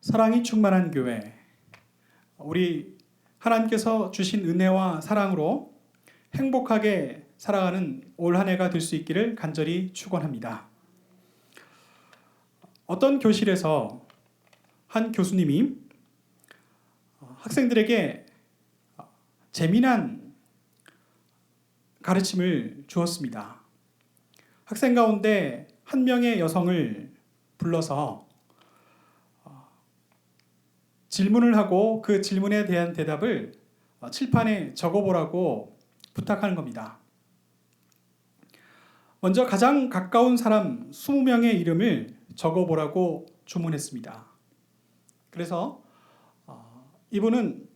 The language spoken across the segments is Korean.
사랑이 충만한 교회, 우리 하나님께서 주신 은혜와 사랑으로 행복하게 살아가는 올 한 해가 될 수 있기를 간절히 축원합니다. 어떤 교실에서 한 교수님이 학생들에게 재미난 가르침을 주었습니다. 학생 가운데 한 명의 여성을 불러서 질문을 하고 그 질문에 대한 대답을 칠판에 적어보라고 부탁하는 겁니다. 먼저 가장 가까운 사람 20명의 이름을 적어보라고 주문했습니다. 그래서 이분은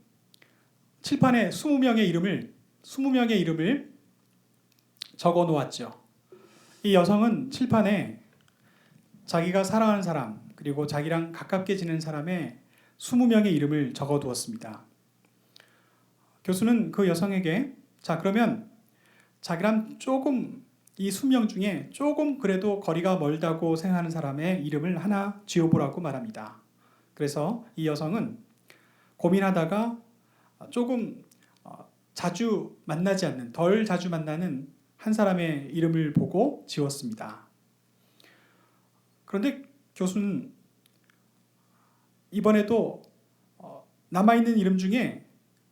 칠판에 20명의 이름을 적어 놓았죠. 이 여성은 칠판에 자기가 사랑하는 사람, 그리고 자기랑 가깝게 지내는 사람의 20명의 이름을 적어 두었습니다. 교수는 그 여성에게 그러면 자기랑 조금 이 수명 중에 조금 그래도 거리가 멀다고 생각하는 사람의 이름을 하나 지어보라고 말합니다. 그래서 이 여성은 고민하다가 조금 자주 만나지 않는, 덜 자주 만나는 한 사람의 이름을 보고 지었습니다. 그런데 교수는 이번에도 남아있는 이름 중에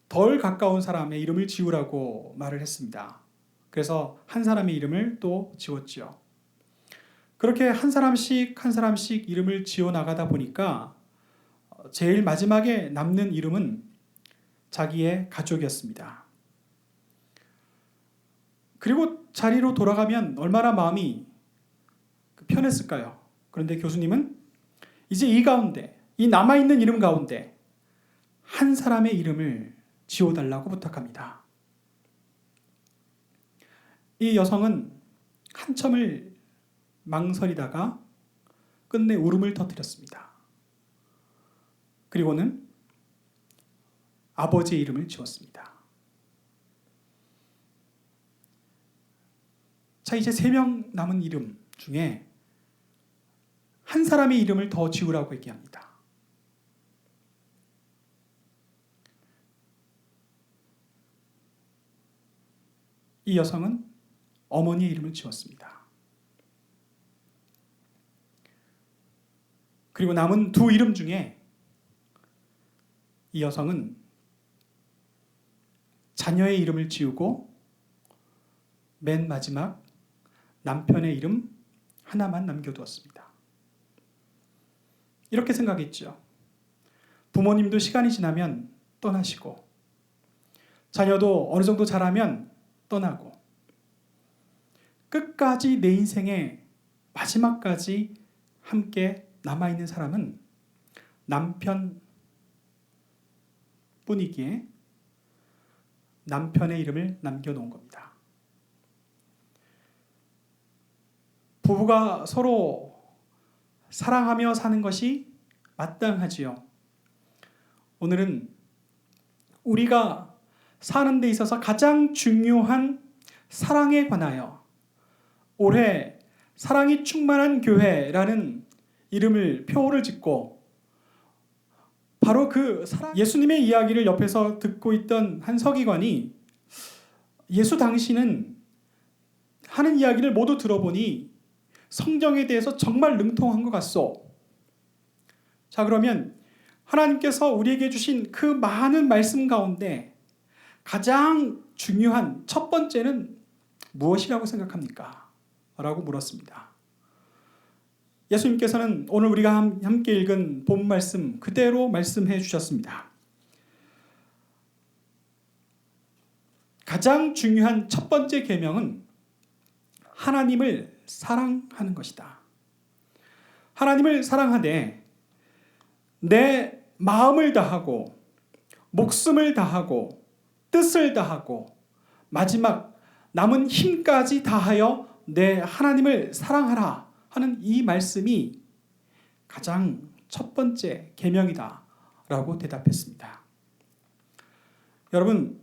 덜 가까운 사람의 이름을 지우라고 말을 했습니다. 그래서 한 사람의 이름을 또 지웠죠. 그렇게 한 사람씩 이름을 지어 나가다 보니까 제일 마지막에 남는 이름은 자기의 가족이었습니다. 그리고 자리로 돌아가면 얼마나 마음이 편했을까요? 그런데 교수님은 이제 이 남아있는 이름 가운데 한 사람의 이름을 지워달라고 부탁합니다. 이 여성은 한참을 망설이다가 끝내 울음을 터뜨렸습니다. 그리고는 아버지의 이름을 지웠습니다. 이제 3명 남은 이름 중에 한 사람의 이름을 더 지우라고 얘기합니다. 이 여성은 어머니의 이름을 지웠습니다. 그리고 남은 2 이름 중에 이 여성은 자녀의 이름을 지우고 맨 마지막 남편의 이름 하나만 남겨두었습니다. 이렇게 생각했죠. 부모님도 시간이 지나면 떠나시고, 자녀도 어느 정도 자라면 떠나고, 끝까지 내 인생의 마지막까지 함께 남아있는 사람은 남편뿐이기에 남편의 이름을 남겨놓은 겁니다. 부부가 서로 사랑하며 사는 것이 마땅하지요. 오늘은 우리가 사는 데 있어서 가장 중요한 사랑에 관하여 올해 사랑이 충만한 교회라는 표어를 짓고, 바로 그 예수님의 이야기를 옆에서 듣고 있던 한 서기관이 예수 당신은 하는 이야기를 모두 들어보니 성경에 대해서 정말 능통한 것 같소. 그러면 하나님께서 우리에게 주신 그 많은 말씀 가운데 가장 중요한 첫 번째는 무엇이라고 생각합니까? 라고 물었습니다. 예수님께서는 오늘 우리가 함께 읽은 본 말씀 그대로 말씀해 주셨습니다. 가장 중요한 첫 번째 계명은 하나님을 사랑하는 것이다. 하나님을 사랑하되 내 마음을 다하고 목숨을 다하고 뜻을 다하고 마지막 남은 힘까지 다하여 내 하나님을 사랑하라 하는 이 말씀이 가장 첫 번째 계명이다 라고 대답했습니다. 여러분,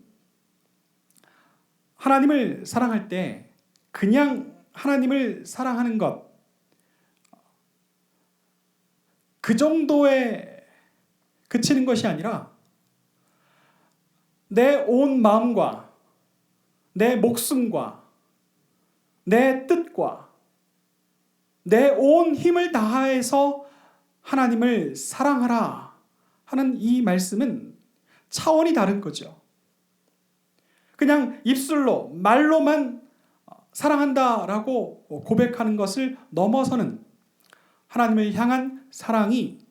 하나님을 사랑할 때 그냥 하나님을 사랑하는 것, 그 정도의 그치는 것이 아니라 내 온 마음과 내 목숨과 내 뜻과 내 온 힘을 다해서 하나님을 사랑하라 하는 이 말씀은 차원이 다른 거죠. 그냥 입술로 말로만 사랑한다라고 고백하는 것을 넘어서는 하나님을 향한 사랑이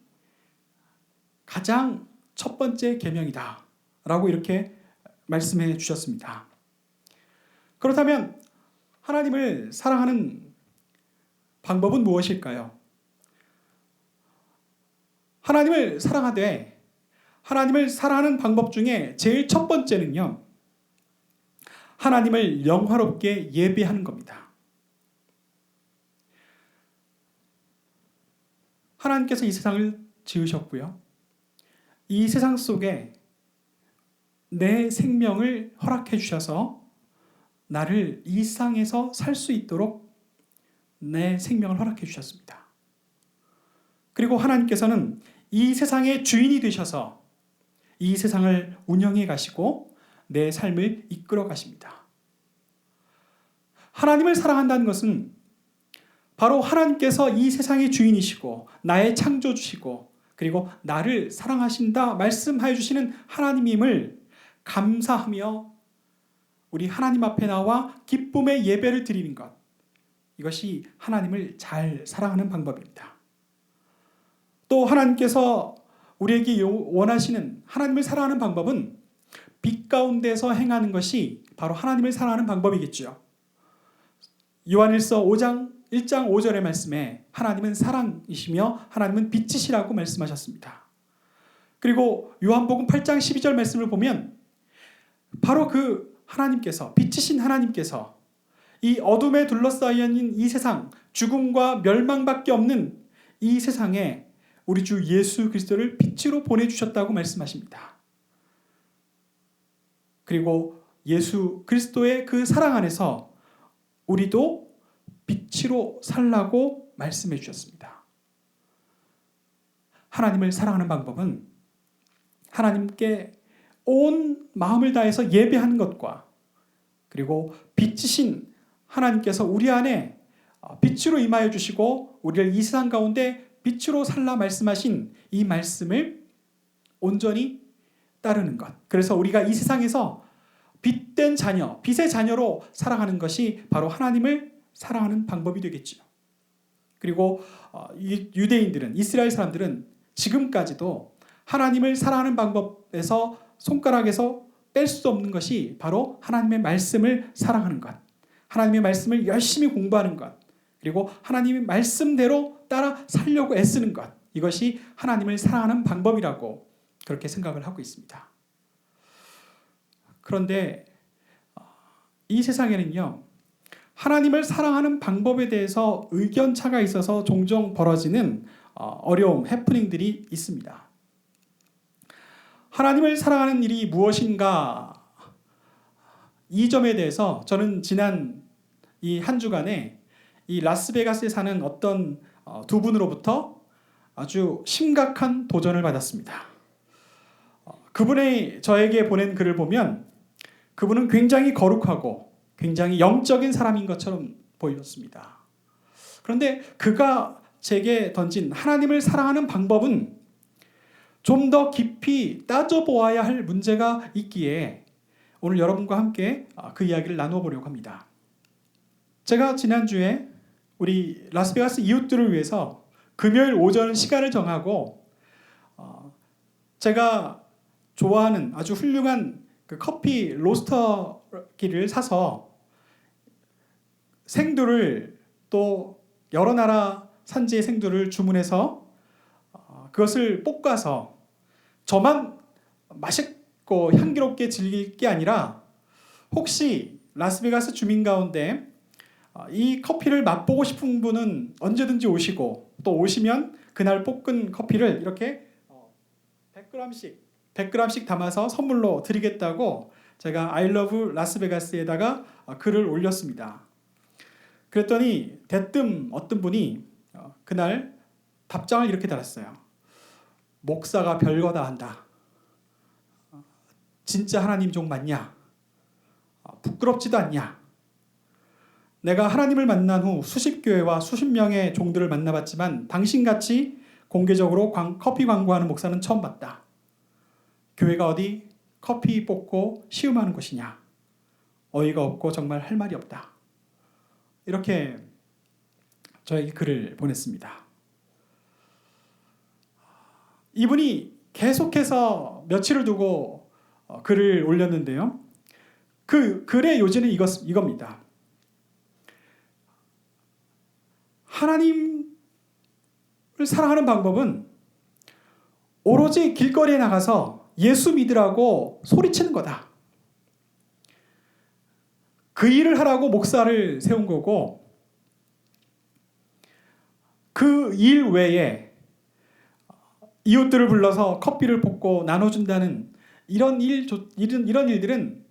가장 첫 번째 계명이다 라고 이렇게 말씀해 주셨습니다. 그렇다면 하나님을 사랑하는 방법은 무엇일까요? 하나님을 사랑하되 하나님을 사랑하는 방법 중에 제일 첫 번째는요, 하나님을 영화롭게 예배하는 겁니다. 하나님께서 이 세상을 지으셨고요, 이 세상 속에 내 생명을 허락해 주셔서 나를 이 세상에서 살 수 있도록 내 생명을 허락해 주셨습니다. 그리고 하나님께서는 이 세상의 주인이 되셔서 이 세상을 운영해 가시고 내 삶을 이끌어 가십니다. 하나님을 사랑한다는 것은 바로 하나님께서 이 세상의 주인이시고 나의 창조주시고 그리고 나를 사랑하신다 말씀하여 주시는 하나님임을 감사하며 우리 하나님 앞에 나와 기쁨의 예배를 드리는 것, 이것이 하나님을 잘 사랑하는 방법입니다. 또 하나님께서 우리에게 원하시는 하나님을 사랑하는 방법은 빛 가운데서 행하는 것이 바로 하나님을 사랑하는 방법이겠죠. 요한일서 1장 5절의 말씀에 하나님은 사랑이시며 하나님은 빛이시라고 말씀하셨습니다. 그리고 요한복음 8장 12절 말씀을 보면 바로 그 하나님께서, 빛이신 하나님께서 이 어둠에 둘러싸여 있는 이 세상, 죽음과 멸망밖에 없는 이 세상에 우리 주 예수 그리스도를 빛으로 보내주셨다고 말씀하십니다. 그리고 예수 그리스도의 그 사랑 안에서 우리도 빛으로 살라고 말씀해 주셨습니다. 하나님을 사랑하는 방법은 하나님께 온 마음을 다해서 예배하는 것과 그리고 빛이신 하나님께서 우리 안에 빛으로 임하여 주시고 우리를 이 세상 가운데 빛으로 살라 말씀하신 이 말씀을 온전히 따르는 것. 그래서 우리가 이 세상에서 빛된 자녀, 빛의 자녀로 살아가는 것이 바로 하나님을 사랑하는 방법이 되겠죠. 그리고 유대인들은, 이스라엘 사람들은 지금까지도 하나님을 사랑하는 방법에서 손가락에서 뺄 수 없는 것이 바로 하나님의 말씀을 사랑하는 것, 하나님의 말씀을 열심히 공부하는 것, 그리고 하나님의 말씀대로 따라 살려고 애쓰는 것, 이것이 하나님을 사랑하는 방법이라고 그렇게 생각을 하고 있습니다. 그런데 이 세상에는요, 하나님을 사랑하는 방법에 대해서 의견차가 있어서 종종 벌어지는 어려움, 해프닝들이 있습니다. 하나님을 사랑하는 일이 무엇인가, 이 점에 대해서 저는 지난 이 한 주간에 이 라스베가스에 사는 어떤 두 분으로부터 아주 심각한 도전을 받았습니다. 그분이 저에게 보낸 글을 보면 그분은 굉장히 거룩하고 굉장히 영적인 사람인 것처럼 보였습니다. 그런데 그가 제게 던진 하나님을 사랑하는 방법은 좀 더 깊이 따져보아야 할 문제가 있기에 오늘 여러분과 함께 그 이야기를 나눠보려고 합니다. 제가 지난주에 우리 라스베가스 이웃들을 위해서 금요일 오전 시간을 정하고 제가 좋아하는 아주 훌륭한 그 커피 로스터기를 사서 생두를, 또 여러 나라 산지의 생두를 주문해서 그것을 볶아서 저만 맛있고 향기롭게 즐길 게 아니라 혹시 라스베가스 주민 가운데 이 커피를 맛보고 싶은 분은 언제든지 오시고, 또 오시면 그날 볶은 커피를 이렇게 100g씩 담아서 선물로 드리겠다고 제가 I love 라스베가스에다가 글을 올렸습니다. 그랬더니 대뜸 어떤 분이 그날 답장을 이렇게 달았어요. 목사가 별거 다 한다. 진짜 하나님 종 맞냐? 부끄럽지도 않냐? 내가 하나님을 만난 후 수십 교회와 수십 명의 종들을 만나봤지만 당신같이 공개적으로 커피 광고하는 목사는 처음 봤다. 교회가 어디 커피 뽑고 시음하는 곳이냐? 어이가 없고 정말 할 말이 없다. 이렇게 저에게 글을 보냈습니다. 이분이 계속해서 며칠을 두고 글을 올렸는데요. 그 글의 요지는 이겁니다. 하나님을 사랑하는 방법은 오로지 길거리에 나가서 예수 믿으라고 소리치는 거다. 그 일을 하라고 목사를 세운 거고 그 일 외에 이웃들을 불러서 커피를 볶고 나눠준다는 이런 일들은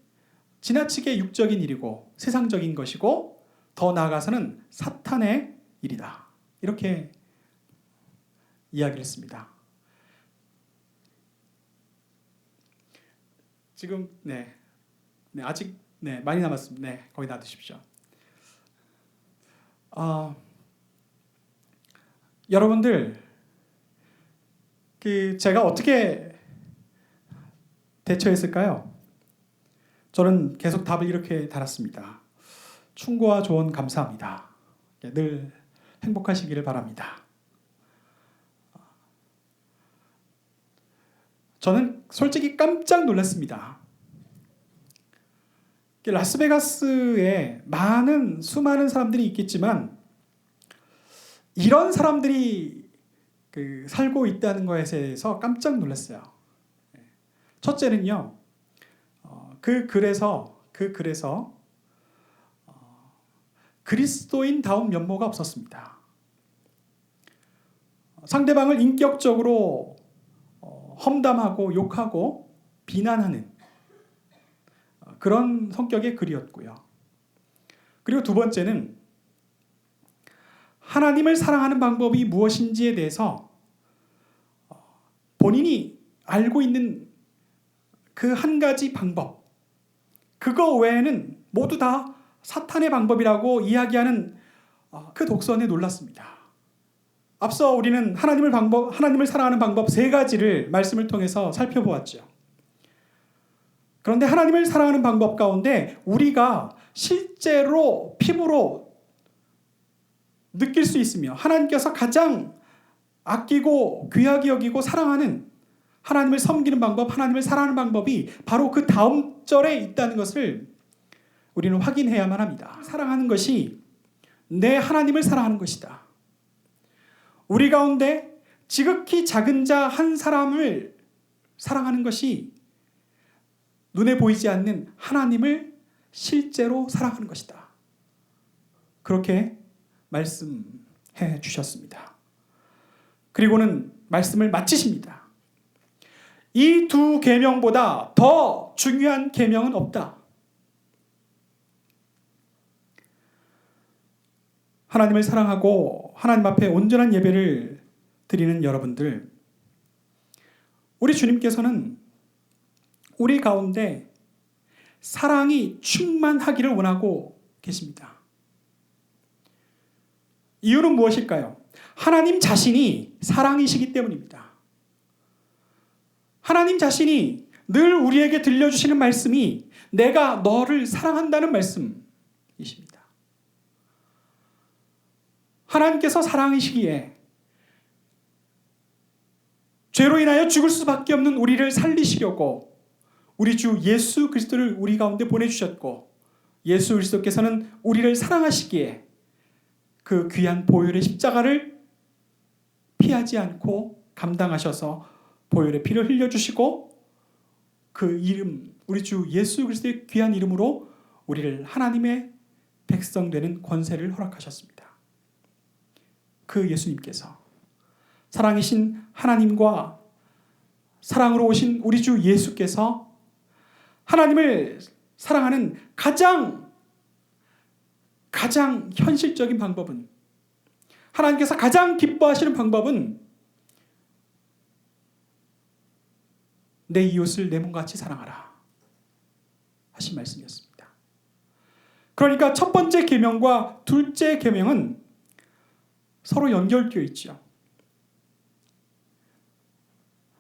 지나치게 육적인 일이고 세상적인 것이고 더 나아가서는 사탄의 일이다. 이렇게 이야기를 했습니다. 지금 아직 많이 남았습니다. 거기 놔두십시오. 여러분들 제가 어떻게 대처했을까요? 저는 계속 답을 이렇게 달았습니다. 충고와 조언 감사합니다. 늘 행복하시기를 바랍니다. 저는 솔직히 깜짝 놀랐습니다. 라스베가스에 수많은 사람들이 있겠지만 이런 사람들이 살고 있다는 것에 대해서 깜짝 놀랐어요. 첫째는요, 그 글에서 그리스도인다운 면모가 없었습니다. 상대방을 인격적으로 험담하고 욕하고 비난하는 그런 성격의 글이었고요. 그리고 두 번째는 하나님을 사랑하는 방법이 무엇인지에 대해서 본인이 알고 있는 그 한 가지 방법, 그거 외에는 모두 다 사탄의 방법이라고 이야기하는 그 독선에 놀랐습니다. 앞서 우리는 하나님을 사랑하는 방법 세 가지를 말씀을 통해서 살펴보았죠. 그런데 하나님을 사랑하는 방법 가운데 우리가 실제로 피부로 느낄 수 있으며 하나님께서 가장 아끼고 귀하게 여기고 사랑하는 하나님을 섬기는 방법, 하나님을 사랑하는 방법이 바로 그 다음 절에 있다는 것을 우리는 확인해야만 합니다. 사랑하는 것이 내 하나님을 사랑하는 것이다. 우리 가운데 지극히 작은 자 한 사람을 사랑하는 것이 눈에 보이지 않는 하나님을 실제로 사랑하는 것이다. 그렇게 말씀해 주셨습니다. 그리고는 말씀을 마치십니다. 이 두 계명보다 더 중요한 계명은 없다. 하나님을 사랑하고 하나님 앞에 온전한 예배를 드리는 여러분들, 우리 주님께서는 우리 가운데 사랑이 충만하기를 원하고 계십니다. 이유는 무엇일까요? 하나님 자신이 사랑이시기 때문입니다. 하나님 자신이 늘 우리에게 들려주시는 말씀이 내가 너를 사랑한다는 말씀이십니다. 하나님께서 사랑이시기에 죄로 인하여 죽을 수밖에 없는 우리를 살리시려고 우리 주 예수 그리스도를 우리 가운데 보내주셨고, 예수 그리스도께서는 우리를 사랑하시기에 그 귀한 보혈의 십자가를 피하지 않고 감당하셔서 보혈의 피를 흘려주시고 그 이름, 우리 주 예수 그리스도의 귀한 이름으로 우리를 하나님의 백성 되는 권세를 허락하셨습니다. 그 예수님께서 사랑이신 하나님과 사랑으로 오신 우리 주 예수께서 하나님을 사랑하는 가장 현실적인 방법은, 하나님께서 가장 기뻐하시는 방법은 내 이웃을 내 몸같이 사랑하라 하신 말씀이었습니다. 그러니까 첫 번째 계명과 둘째 계명은 서로 연결되어 있죠.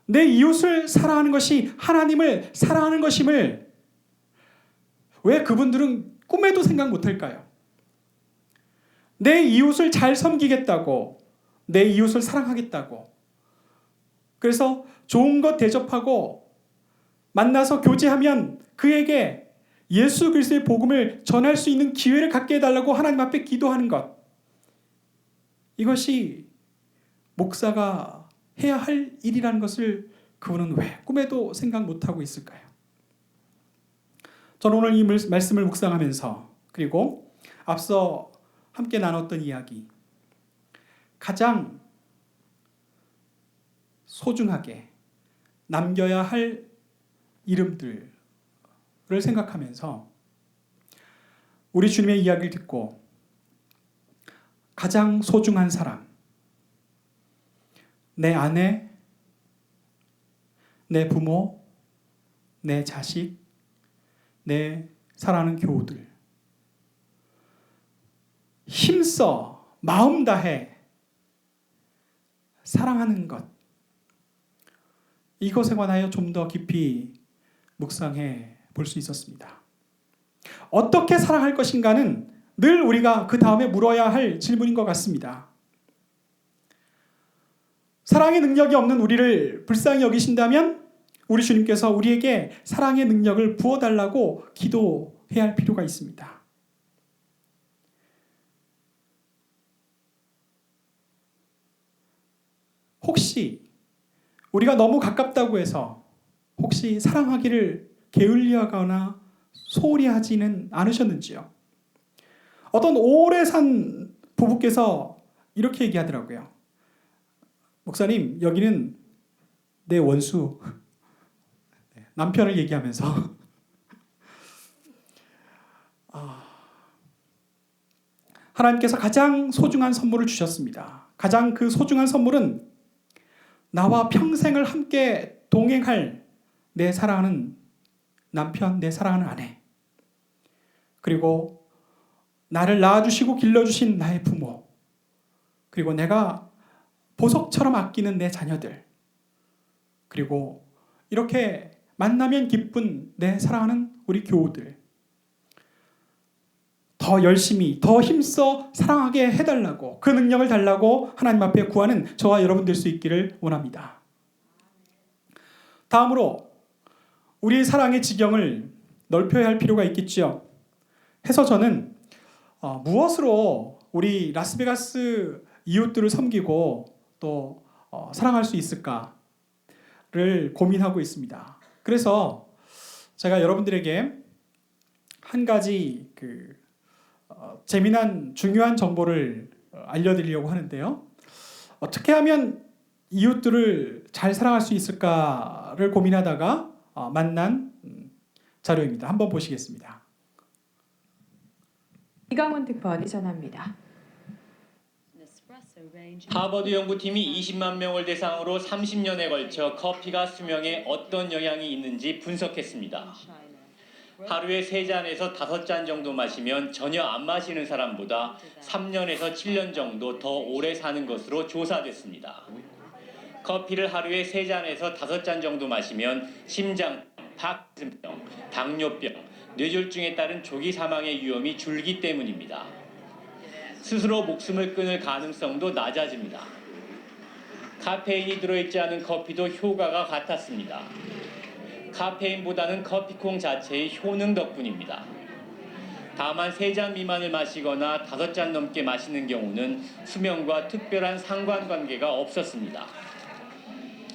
내 이웃을 사랑하는 것이 하나님을 사랑하는 것임을 왜 그분들은 꿈에도 생각 못할까요? 내 이웃을 잘 섬기겠다고, 내 이웃을 사랑하겠다고, 그래서 좋은 것 대접하고 만나서 교제하면 그에게 예수 그리스도의 복음을 전할 수 있는 기회를 갖게 해달라고 하나님 앞에 기도하는 것, 이것이 목사가 해야 할 일이라는 것을 그분은 왜 꿈에도 생각 못하고 있을까요? 저는 오늘 이 말씀을 묵상하면서, 그리고 앞서 함께 나눴던 이야기, 가장 소중하게 남겨야 할 이름들을 생각하면서 우리 주님의 이야기를 듣고 가장 소중한 사람, 내 아내, 내 부모, 내 자식, 내 사랑하는 교우들, 힘써 마음 다해 사랑하는 것, 이것에 관하여 좀 더 깊이 묵상해 볼 수 있었습니다. 어떻게 사랑할 것인가는 늘 우리가 그 다음에 물어야 할 질문인 것 같습니다. 사랑의 능력이 없는 우리를 불쌍히 여기신다면 우리 주님께서 우리에게 사랑의 능력을 부어달라고 기도해야 할 필요가 있습니다. 혹시 우리가 너무 가깝다고 해서 혹시 사랑하기를 게을리하거나 소홀히 하지는 않으셨는지요? 어떤 오래 산 부부께서 이렇게 얘기하더라고요. 목사님, 여기는 내 원수, 남편을 얘기하면서 하나님께서 가장 소중한 선물을 주셨습니다. 가장 그 소중한 선물은 나와 평생을 함께 동행할 내 사랑하는 남편, 내 사랑하는 아내, 그리고 나를 낳아주시고 길러주신 나의 부모, 그리고 내가 보석처럼 아끼는 내 자녀들, 그리고 이렇게 만나면 기쁜 내 사랑하는 우리 교우들, 더 열심히, 더 힘써 사랑하게 해달라고, 그 능력을 달라고 하나님 앞에 구하는 저와 여러분 될 수 있기를 원합니다. 다음으로 우리의 사랑의 지경을 넓혀야 할 필요가 있겠죠. 해서 저는 무엇으로 우리 라스베가스 이웃들을 섬기고 또 사랑할 수 있을까를 고민하고 있습니다. 그래서 제가 여러분들에게 한 가지 재미난 중요한 정보를 알려드리려고 하는데요. 어떻게 하면 이웃들을 잘 사랑할 수 있을까를 고민하다가 만난 자료입니다. 한번 보시겠습니다. 이강원 특파원이 전합니다. 하버드 연구팀이 20만 명을 대상으로 30년에 걸쳐 커피가 수명에 어떤 영향이 있는지 분석했습니다. 하루에 3잔에서 5잔 정도 마시면 전혀 안 마시는 사람보다 3년에서 7년 정도 더 오래 사는 것으로 조사됐습니다. 커피를 하루에 3잔에서 5잔 정도 마시면 심장병, 파킨슨병, 당뇨병, 뇌졸중에 따른 조기 사망의 위험이 줄기 때문입니다. 스스로 목숨을 끊을 가능성도 낮아집니다. 카페인이 들어있지 않은 커피도 효과가 같았습니다. 카페인보다는 커피콩 자체의 효능 덕분입니다. 다만 3잔 미만을 마시거나 5잔 넘게 마시는 경우는 수명과 특별한 상관관계가 없었습니다.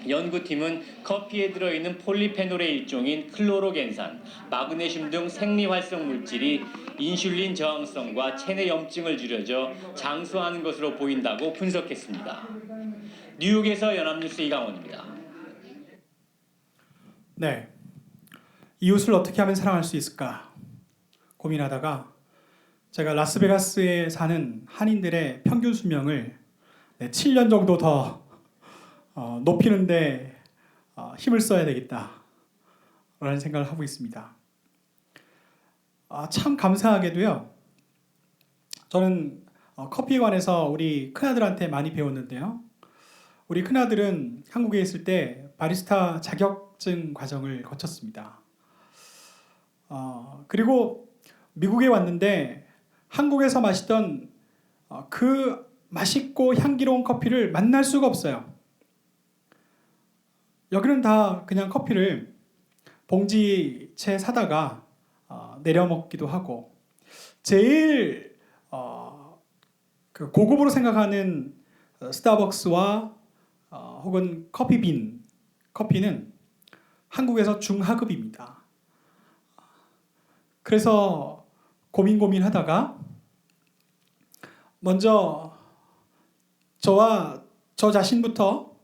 연구팀은 커피에 들어있는 폴리페놀의 일종인 클로로겐산, 마그네슘 등 생리활성 물질이 인슐린 저항성과 체내 염증을 줄여줘 장수하는 것으로 보인다고 분석했습니다. 뉴욕에서 연합뉴스 이강원입니다. 네, 이웃을 어떻게 하면 사랑할 수 있을까 고민하다가 제가 라스베가스에 사는 한인들의 평균 수명을 7년 정도 더 높이는데 힘을 써야 되겠다 라는 생각을 하고 있습니다. 참 감사하게도요. 저는 커피에 관해서 우리 큰아들한테 많이 배웠는데요. 우리 큰아들은 한국에 있을 때 바리스타 자격증 과정을 거쳤습니다. 그리고 미국에 왔는데 한국에서 마시던 그 맛있고 향기로운 커피를 만날 수가 없어요. 여기는 다 그냥 커피를 봉지채 사다가 내려 먹기도 하고, 제일 그 고급으로 생각하는 스타벅스와 혹은 커피빈 커피는 한국에서 중하급입니다. 그래서 고민하다가 먼저 저와 저 자신부터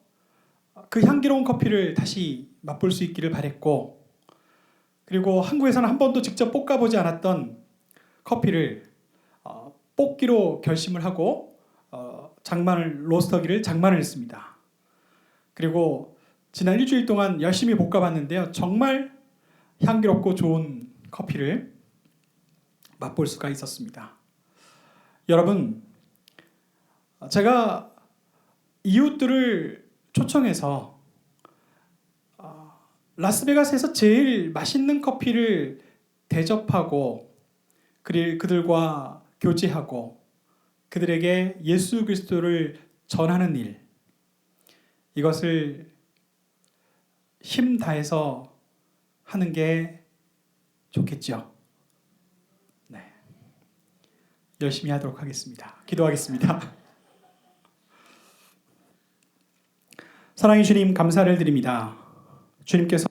그 향기로운 커피를 다시 맛볼 수 있기를 바랬고, 그리고 한국에서는 한 번도 직접 볶아보지 않았던 커피를 볶기로 결심을 하고 로스터기를 장만을 했습니다. 그리고 지난 일주일 동안 열심히 볶아봤는데요. 정말 향기롭고 좋은 커피를 맛볼 수가 있었습니다. 여러분, 제가 이웃들을 초청해서 라스베가스에서 제일 맛있는 커피를 대접하고 그들과 교제하고 그들에게 예수 그리스도를 전하는 일, 이것을 힘 다해서 하는 게 좋겠죠. 네, 열심히 하도록 하겠습니다. 기도하겠습니다. 사랑의 주님, 감사를 드립니다. 주님께서